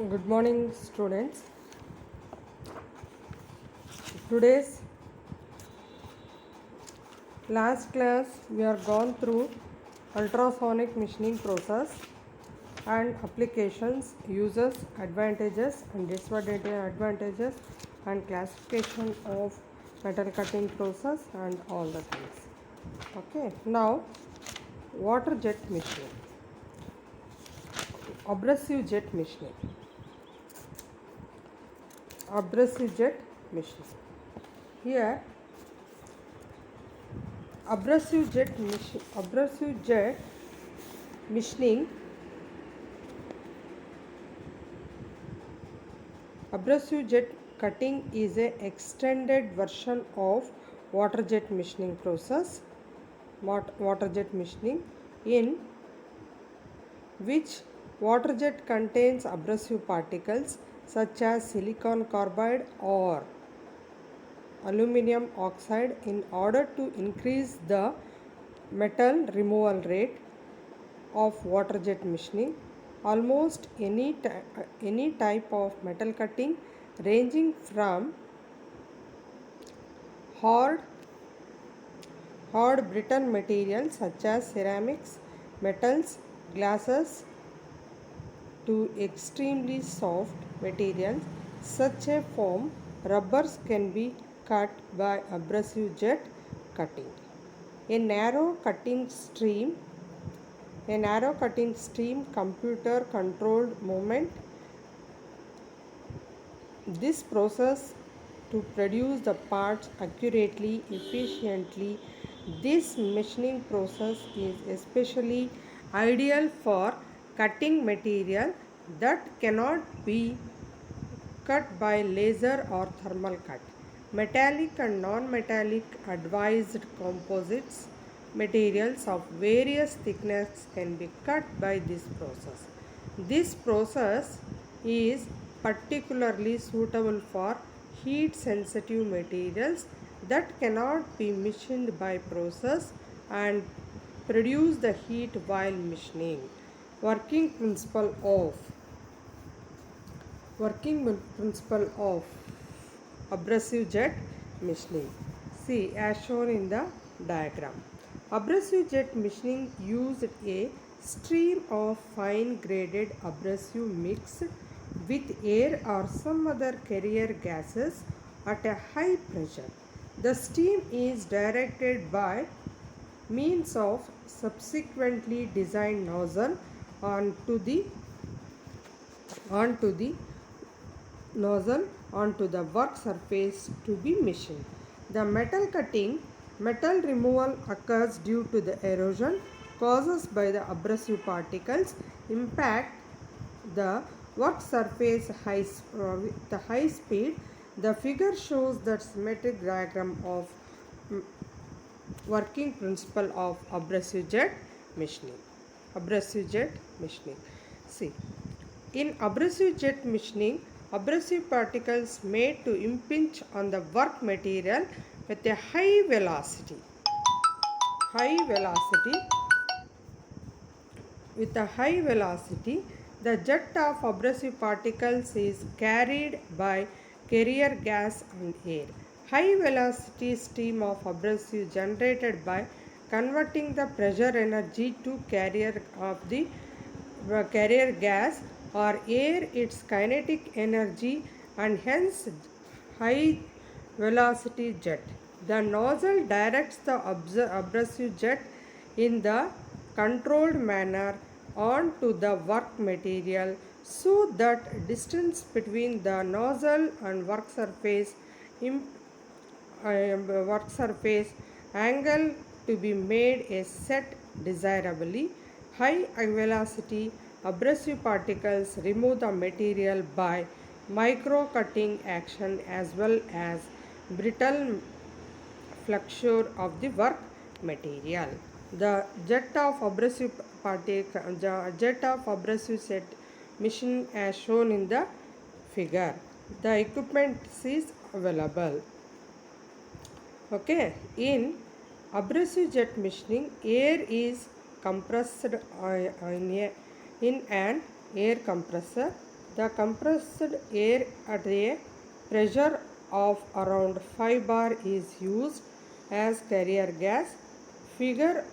Good morning, students. Today's last class we are gone through ultrasonic machining process and applications, uses, advantages and disadvantages and classification of metal cutting process and all the things. Okay, now water jet machining, abrasive jet machining, abrasive jet machining. Here abrasive jet machining abrasive jet cutting is a extended version of water jet machining process. Water jet machining, in which water jet contains abrasive particles such as silicon carbide or aluminum oxide in order to increase the metal removal rate of water jet machining. Almost any type of metal cutting ranging from hard brittle materials such as ceramics, metals, glasses to extremely soft materials such as foam, rubbers can be cut by abrasive jet cutting. A narrow cutting stream computer controlled movement. This process to produce the parts accurately, efficiently. This machining process is especially ideal for cutting material that cannot be cut by laser or thermal cut. Metallic and non-metallic advised composites materials of various thickness can be cut by this process. This process is particularly suitable for heat sensitive materials that cannot be machined by process and produce the heat while machining. Working principle of abrasive jet machining. See, as shown in the diagram. Abrasive jet machining used a stream of fine graded abrasive mixed with air or some other carrier gases at a high pressure. The steam is directed by means of subsequently designed nozzle onto the work surface to be machined. The metal removal occurs due to the erosion caused by the abrasive particles impact the work surface with the high speed. The figure shows the schematic diagram of working principle of abrasive jet machining. See, in abrasive jet machining, abrasive particles made to impinge on the work material with a high velocity. With a high velocity, the jet of abrasive particles is carried by carrier gas and air. High velocity stream of abrasive generated by converting the pressure energy to carrier of the carrier gas or air its kinetic energy, and hence high velocity jet. The nozzle directs the abrasive jet in the controlled manner onto the work material so that distance between the nozzle and work surface angle to be made a set desirably. High velocity abrasive particles remove the material by micro cutting action as well as brittle flexure of the work material. The jet of abrasive set machine as shown in the figure. The equipment is available. Okay, in abrasive jet machining, air is compressed in an air compressor. The compressed air at a pressure of around 5 bar is used as carrier gas. Figure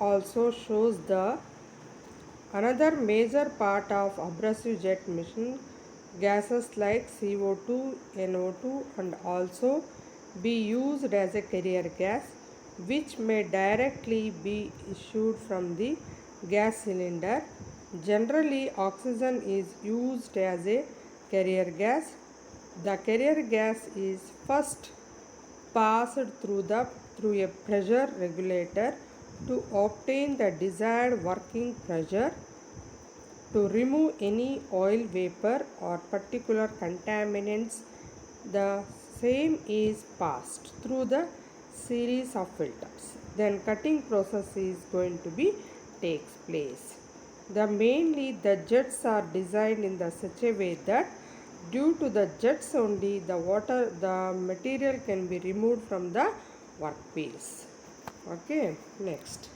also shows the another major part of abrasive jet machine. Gases like CO2, NO2 and also be used as a carrier gas, which may directly be issued from the gas cylinder. Generally, oxygen is used as a carrier gas. The carrier gas is first passed through a pressure regulator to obtain the desired working pressure. To remove any oil vapor or particular contaminants, the same is passed through the series of filters. Then cutting process is going to be takes place. The jets are designed in such a way that due to the jets only the material can be removed from the workpiece. Okay, next.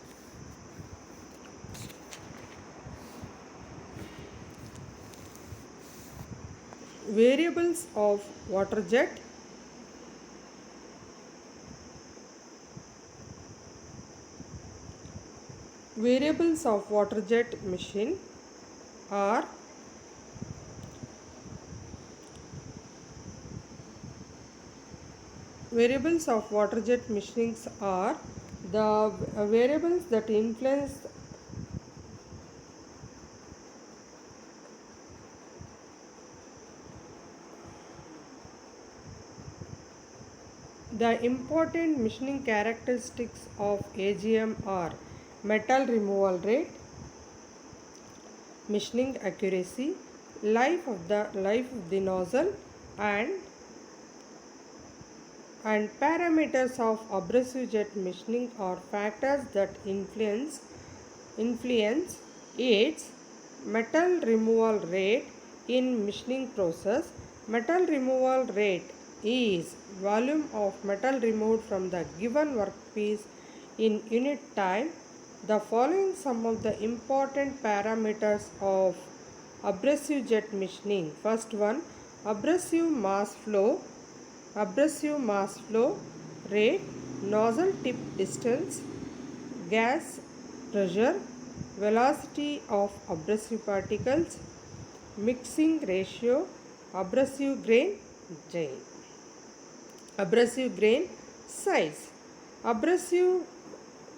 Variables of water jet. Variables of water jet machine are variables of water jet machines are the variables that influence the important machining characteristics of AGM are metal removal rate, machining accuracy, life of the nozzle, and parameters of abrasive jet machining are factors that influence its metal removal rate in machining process. Metal removal rate is volume of metal removed from the given workpiece in unit time. The following some of the important parameters of abrasive jet machining. First one, abrasive mass flow rate, nozzle tip distance, gas pressure, velocity of abrasive particles, mixing ratio, abrasive grain size, abrasive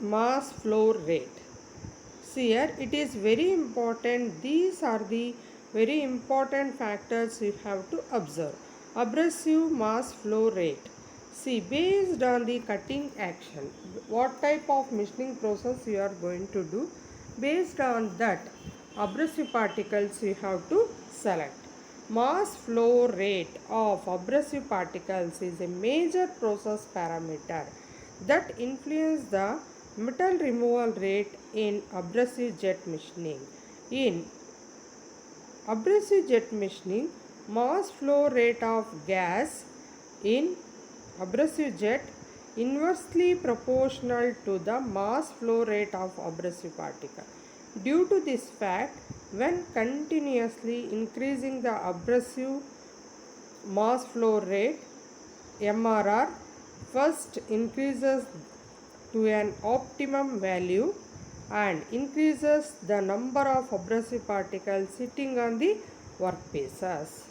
mass flow rate. See here, it is very important. These are the very important factors you have to observe. Abrasive mass flow rate. See, based on the cutting action, what type of machining process you are going to do, based on that abrasive particles you have to select. Mass flow rate of abrasive particles is a major process parameter that influences the metal removal rate in abrasive jet machining. In abrasive jet machining, mass flow rate of gas in abrasive jet inversely proportional to the mass flow rate of abrasive particle. Due to this fact, when continuously increasing the abrasive mass flow rate, MRR, first increases to an optimum value and increases the number of abrasive particles sitting on the workpieces.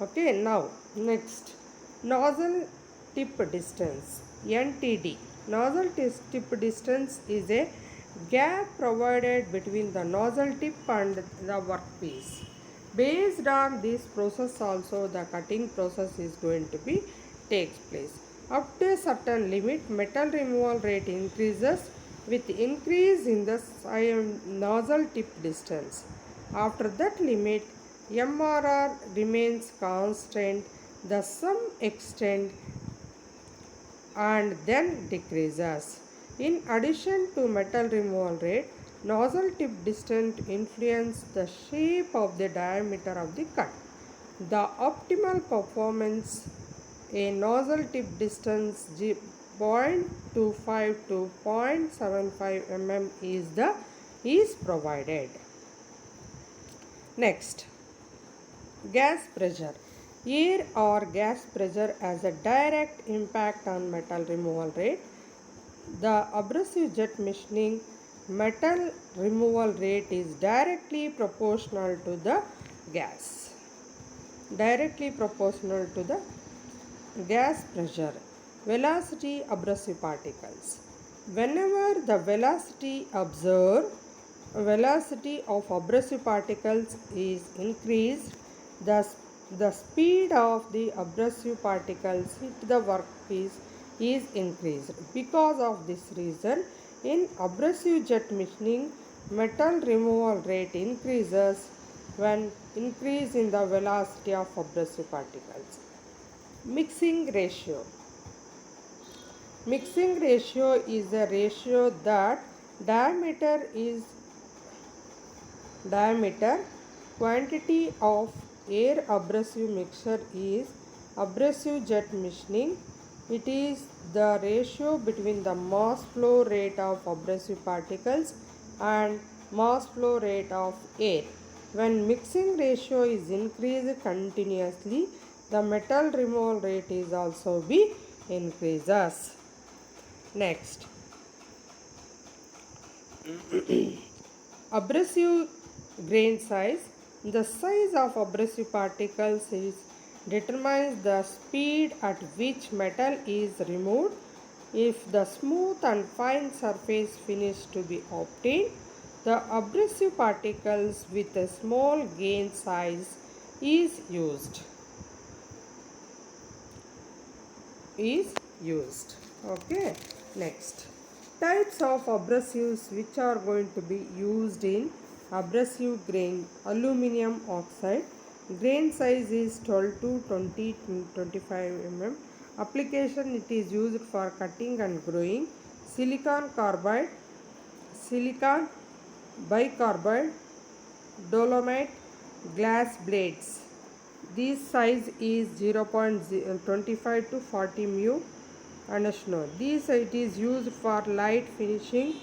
Okay, now next, nozzle tip distance, NTD. Nozzle tip distance is a gap provided between the nozzle tip and the workpiece. Based on this process also the cutting process is going to be takes place. Up to a certain limit, metal removal rate increases with increase in the nozzle tip distance. After that limit, MRR remains constant to some extent and then decreases. In addition to metal removal rate, nozzle tip distance influences the shape of the diameter of the cut. The optimal performance, a nozzle tip distance 0.25 to 0.75 mm is provided. Next, Gas pressure. Air or gas pressure has a direct impact on metal removal rate. The abrasive jet machining metal removal rate is directly proportional to the gas. Directly proportional to the gas pressure. Velocity abrasive particles. Whenever the velocity of abrasive particles is increased, the, the speed of the abrasive particles hit the workpiece is increased. Because of this reason, in abrasive jet machining, metal removal rate increases when increase in the velocity of abrasive particles. Mixing ratio. Mixing ratio is a ratio that diameter is diameter quantity of air abrasive mixture is abrasive jet machining. It is the ratio between the mass flow rate of abrasive particles and mass flow rate of air. When mixing ratio is increased continuously, the metal removal rate is also be increases. Next, abrasive grain size. The size of abrasive particles determines the speed at which metal is removed. If the smooth and fine surface finish to be obtained, the abrasive particles with a small grain size is used. Okay, next, types of abrasives which are going to be used in abrasive grain. Aluminum oxide, grain size is 12 to 20 to 25 mm. Application, it is used for cutting and growing. Silicon carbide, silicon bicarbide, dolomite, glass blades. This size is 0.25 to 40 mu and snow. This it is used for light finishing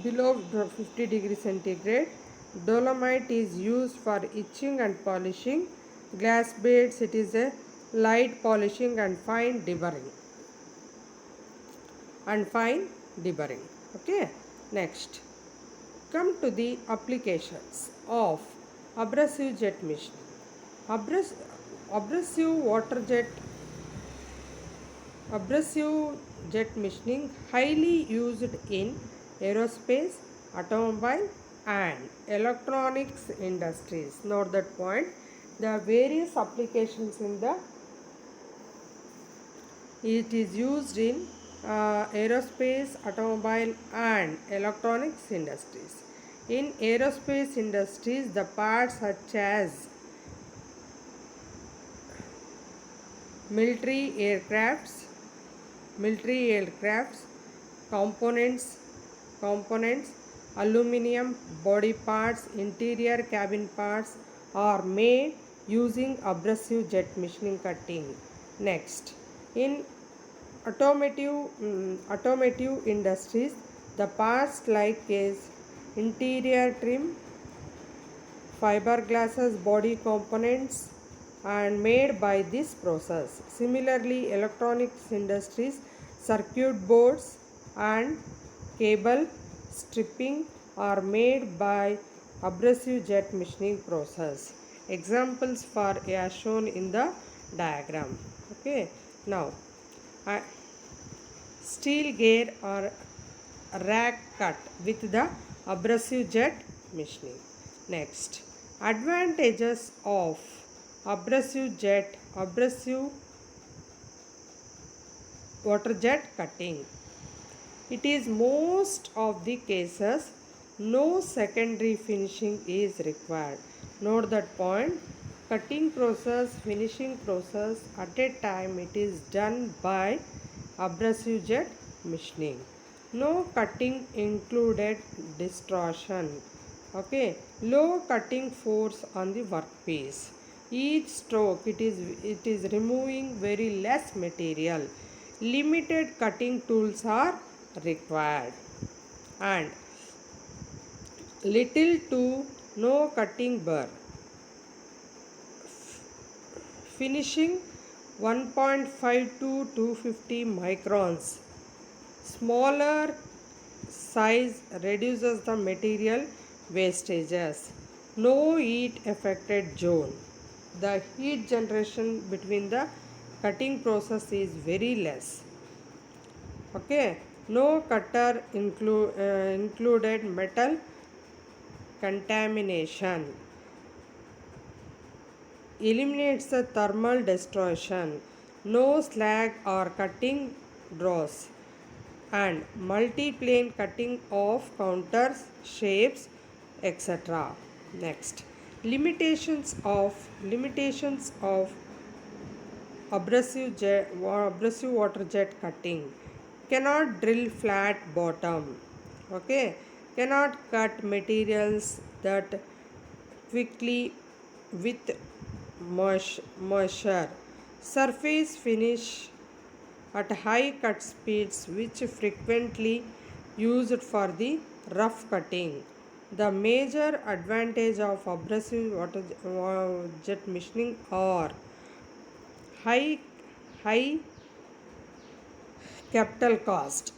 below 50 degrees centigrade. Dolomite is used for etching and polishing. Glass beads, it is a light polishing and fine deburring. Okay, next, come to the applications of abrasive jet machining. Abrasive jet machining highly used in aerospace, automobile and electronics industries. Note that point. There are various applications in the it is used in aerospace, automobile and electronics industries. In aerospace industries, the parts such as military aircrafts, components, aluminum body parts, interior cabin parts are made using abrasive jet machining cutting. Next, in automotive industries, the parts like is interior trim, fiberglasses body components and made by this process. Similarly, electronics industries, circuit boards and cable stripping are made by abrasive jet machining process. Examples for are shown in the diagram. Okay, now steel gear or rack cut with the abrasive jet machining. Next, advantages of abrasive water jet cutting. It is most of the cases no secondary finishing is required. Note that point. Cutting process, finishing process at a time it is done by abrasive jet machining. No cutting included distortion. Okay, low cutting force on the workpiece. Each stroke it is removing very less material. Limited cutting tools are required and little to no cutting burr. finishing 1.5 to 250 microns. Smaller size reduces the material wastages. No heat affected zone. The heat generation between the cutting process is very less. Okay, no cutter included metal contamination, eliminates the thermal destruction, no slag or cutting draws, and multi-plane cutting of counters, shapes, etc. Next, limitations of abrasive water jet cutting. Cannot drill flat bottom. Okay, cannot cut materials that quickly with moisture. Surface finish at high cut speeds, which frequently used for the rough cutting. The major advantage of abrasive water jet machining are high high capital cost,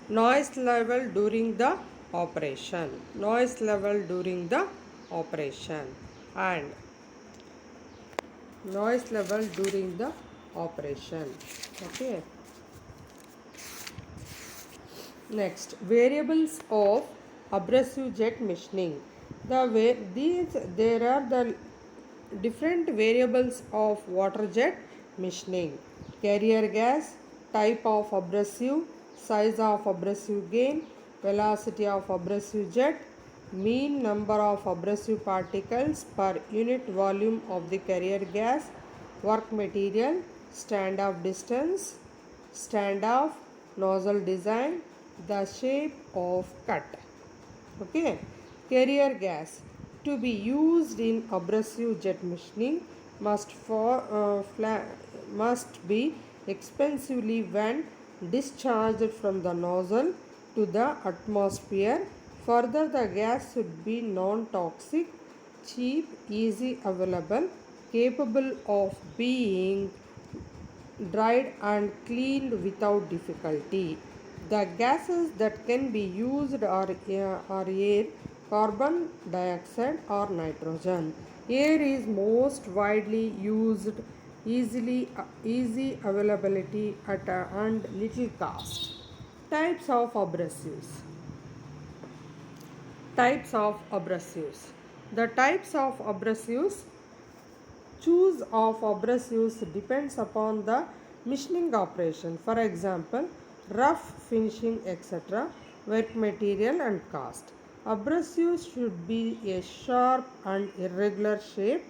noise level during the operation, and noise level during the operation. Okay, next, variables of abrasive jet machining. There are the different variables of water jet machining: carrier gas, type of abrasive, size of abrasive gain, velocity of abrasive jet, mean number of abrasive particles per unit volume of the carrier gas, work material, standoff distance, standoff, nozzle design, the shape of cut. Okay, carrier gas to be used in abrasive jet machining must be expensively when discharged from the nozzle to the atmosphere. Further, the gas should be non-toxic, cheap, easy available, capable of being dried and cleaned without difficulty. The gases that can be used are air, carbon dioxide, or nitrogen. Air is most widely used, easy availability at and little cost. Types of abrasives. The types of abrasives choose of abrasives depends upon the machining operation. For example, rough finishing, etc., work material and cost. Abrasives should be a sharp and irregular shape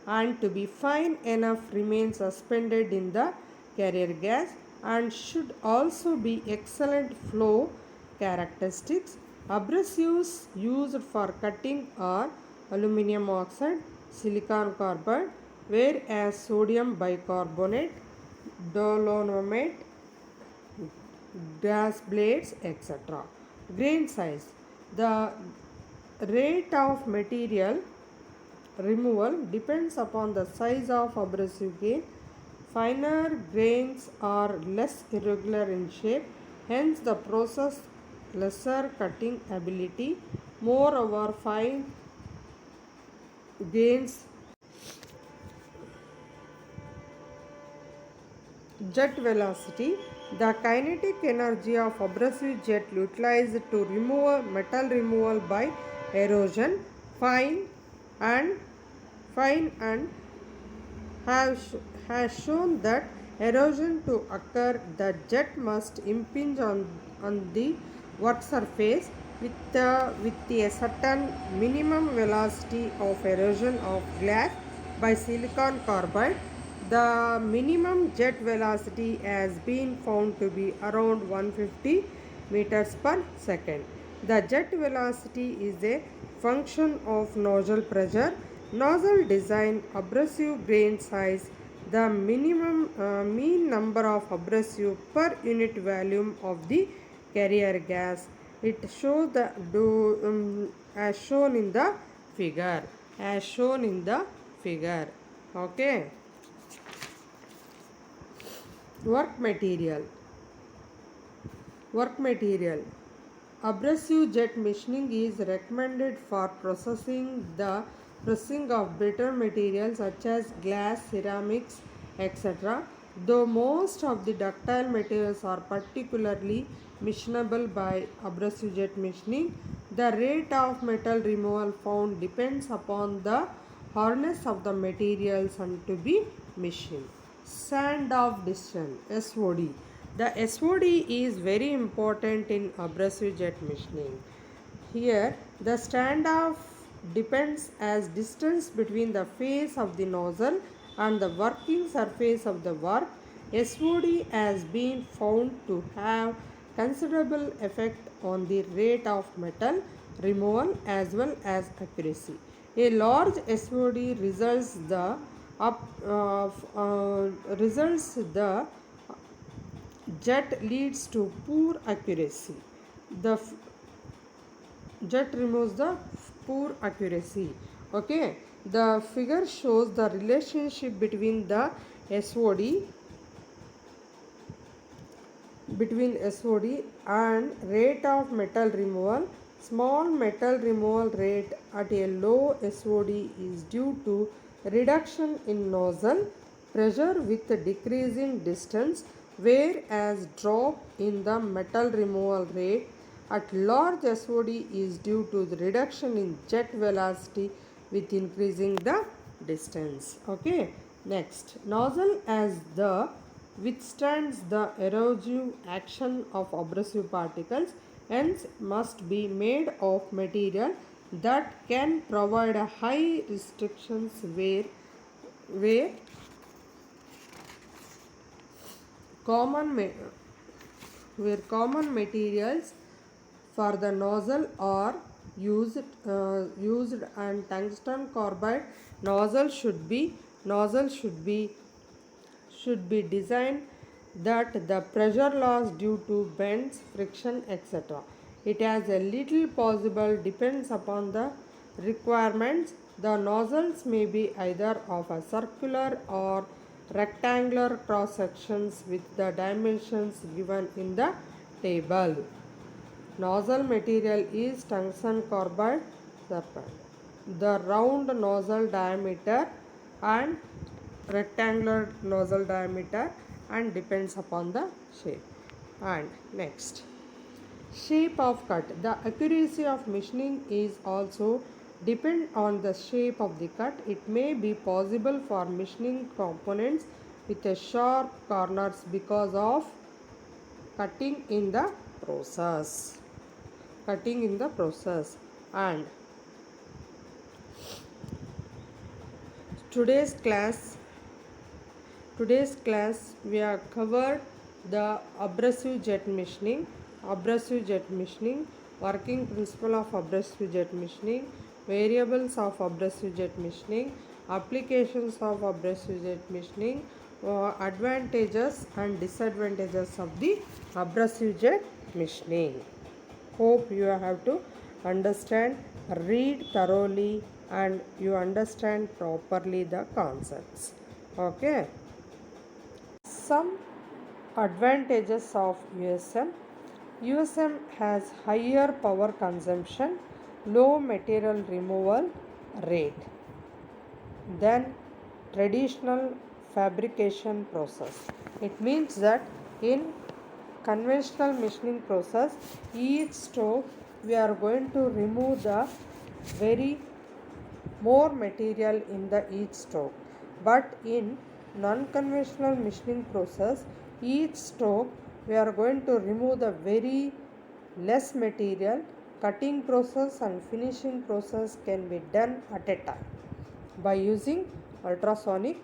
and to be fine enough remain suspended in the carrier gas and should also be excellent flow characteristics. Abrasives used for cutting are aluminum oxide, silicon carbide, whereas sodium bicarbonate, dolomite, gas blades, etc. Grain size. The rate of material removal depends upon the size of abrasive gain. Finer grains are less irregular in shape, hence the process lesser cutting ability. Moreover, fine gains jet velocity. The kinetic energy of abrasive jet utilized to remove metal removal by erosion fine and has shown that erosion to occur, the jet must impinge on the work surface with a certain minimum velocity of erosion of glass by silicon carbide. The minimum jet velocity has been found to be around 150 meters per second. The jet velocity is a function of nozzle pressure, nozzle design, abrasive grain size, the mean number of abrasive per unit volume of the carrier gas. It shows as shown in the figure. figure. Okay. Work material. Work material. Abrasive jet machining is recommended for processing of brittle materials such as glass, ceramics, etc. Though most of the ductile materials are particularly machinable by abrasive jet machining, the rate of metal removal found depends upon the hardness of the materials and to be machined. Sand off distance SOD. The SOD is very important in abrasive jet machining. Here, the standoff depends as distance between the face of the nozzle and the working surface of the work. SOD has been found to have considerable effect on the rate of metal removal as well as accuracy. A large SOD results the jet leads to poor accuracy. The jet removes the poor accuracy. Okay, the figure shows the relationship between the SOD and rate of metal removal. Small metal removal rate at a low SOD is due to reduction in nozzle pressure with decreasing distance, whereas drop in the metal removal rate at large SOD is due to the reduction in jet velocity with increasing the distance. Okay, next, nozzle as the withstands the erosive action of abrasive particles, hence must be made of material that can provide a high restrictions where common common materials for the nozzle are used, and tungsten carbide nozzle should be designed that the pressure loss due to bends, friction, etc. It has a little possible depends upon the requirements. The nozzles may be either of a circular or rectangular cross sections with the dimensions given in the table. Nozzle material is tungsten carbide serpent. The round nozzle diameter and rectangular nozzle diameter and depends upon the shape. And next, shape of cut. The accuracy of machining is also depend on the shape of the cut. It may be possible for machining components with a sharp corners because of cutting in the process. And today's class we have covered the abrasive jet machining, working principle of abrasive jet machining, variables of abrasive jet machining, applications of abrasive jet machining, advantages and disadvantages of the abrasive jet machining. Hope you have to understand, read thoroughly, and you understand properly the concepts. Okay. Some advantages of USM. USM has higher power consumption, low material removal rate than traditional fabrication process. It means that in conventional machining process, each stroke we are going to remove the very more material in the each stroke, but in non-conventional machining process, each stroke we are going to remove the very less material. Cutting process and finishing process can be done at a time by using ultrasonic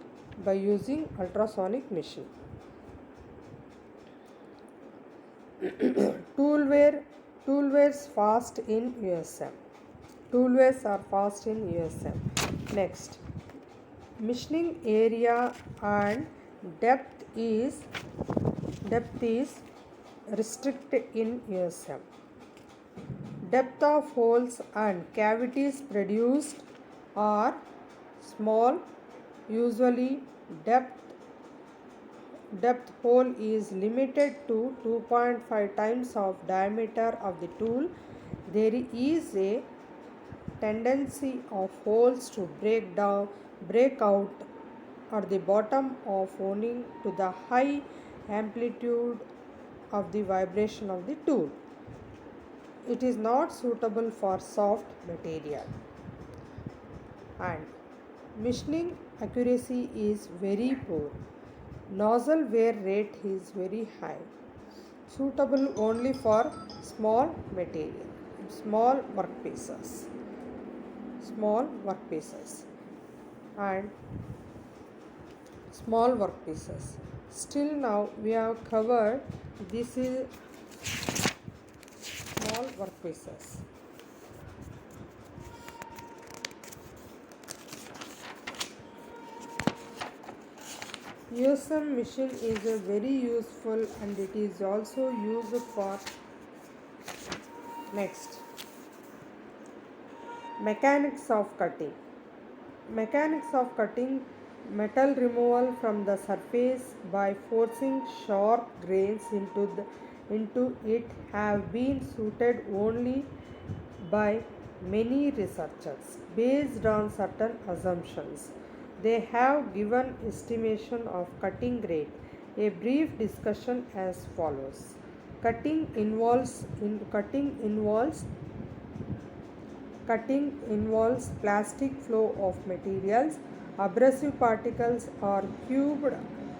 machine. Toolwares fast in USM. Toolwares are fast in USM. Next, machining area and depth is restricted in USM. Depth of holes and cavities produced are Small, usually depth hole is limited to 2.5 times of diameter of the tool. There is a tendency of holes to break out at the bottom of owing to the high amplitude of the vibration of the tool. It is not suitable for soft material, and machining accuracy is very poor. Nozzle wear rate is very high. Suitable only for small material, small workpieces, small workpieces, and small workpieces. Still now we have covered this is small workpieces. USM machine is a very useful, and it is also used for next mechanics of cutting. Mechanics of cutting metal removal from the surface by forcing sharp grains into it have been suited only by many researchers based on certain assumptions. They have given estimation of cutting rate. A brief discussion as follows. Cutting involves plastic flow of materials. Abrasive particles are cubed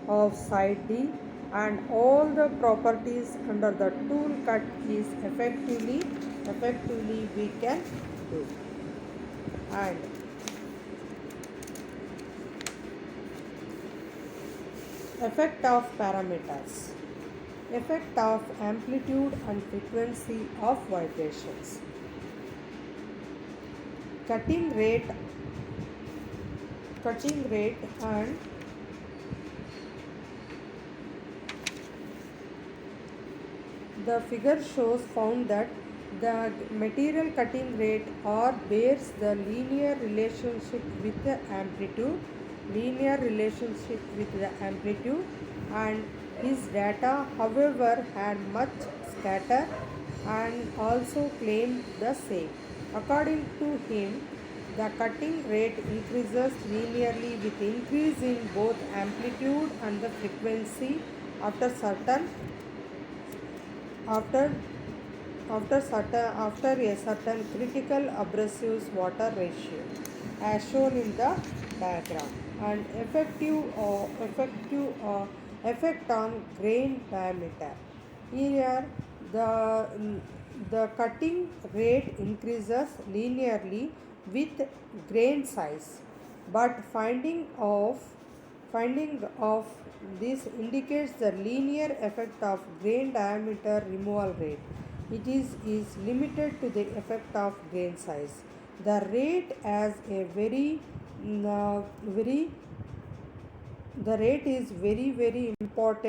of side D, and all the properties under the tool cut is effectively we can do. And effect of parameters. Effect of amplitude and frequency of vibrations. Cutting rate and the figure shows found that the material cutting rate or bears the linear relationship with the amplitude, and his data however had much scatter and also claimed the same. According to him, the cutting rate increases linearly with increase in both amplitude and the frequency after after after a certain critical abrasives water ratio as shown in the diagram. And effect on grain diameter. Here the cutting rate increases linearly with grain size, but finding of this indicates the linear effect of grain diameter removal rate. It is limited to the effect of grain size. The rate as a very very the rate is very important